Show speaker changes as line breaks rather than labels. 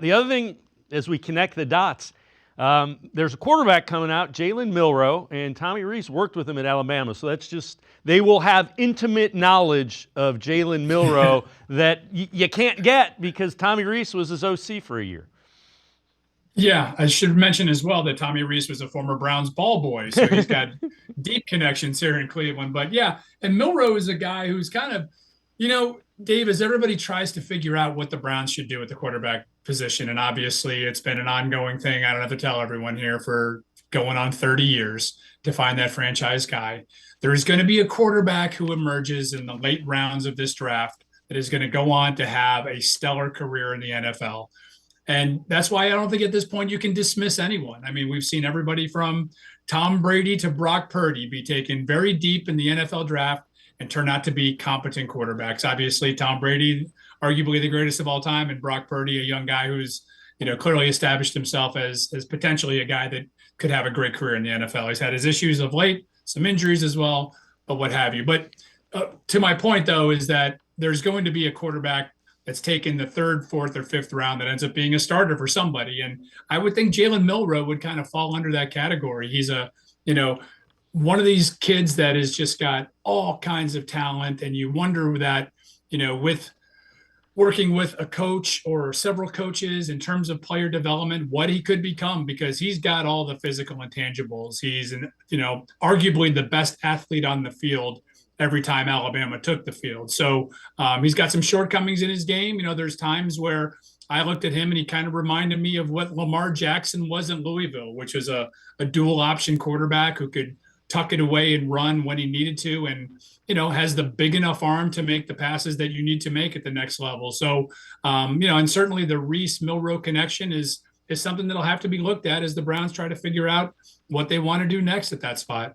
The other thing, as we connect the dots, there's a quarterback coming out, Jalen Milroe, and Tommy Rees worked with him at Alabama. So that's just, they will have intimate knowledge of Jalen Milroe that you can't get because Tommy Rees was his OC for a year.
Yeah, I should mention as well that Tommy Rees was a former Browns ball boy, so he's got deep connections here in Cleveland. But yeah, and Milroe is a guy who's kind of, Dave, as everybody tries to figure out what the Browns should do at the quarterback position, and obviously it's been an ongoing thing. I don't have to tell everyone here for going on 30 years to find that franchise guy. There is going to be a quarterback who emerges in the late rounds of this draft that is going to go on to have a stellar career in the NFL. And that's why I don't think at this point you can dismiss anyone. I mean, we've seen everybody from Tom Brady to Brock Purdy be taken very deep in the NFL draft and turn out to be competent quarterbacks. Obviously, Tom Brady, arguably the greatest of all time, and Brock Purdy, a young guy who's clearly established himself as potentially a guy that could have a great career in the NFL. He's had his issues of late, some injuries as well, but what have you. But to my point, though, is that there's going to be a quarterback that's taken the third, fourth, or fifth round that ends up being a starter for somebody. And I would think Jalen Milroe would kind of fall under that category. He's one of these kids that has just got all kinds of talent. And you wonder that, with working with a coach or several coaches in terms of player development, what he could become, because he's got all the physical intangibles. He's arguably the best athlete on the field every time Alabama took the field. So he's got some shortcomings in his game. There's times where I looked at him and he kind of reminded me of what Lamar Jackson was in Louisville, which is a dual option quarterback who could tuck it away and run when he needed to, and has the big enough arm to make the passes that you need to make at the next level. So and certainly the Rees Milroe connection is something that'll have to be looked at as the Browns try to figure out what they want to do next at that spot.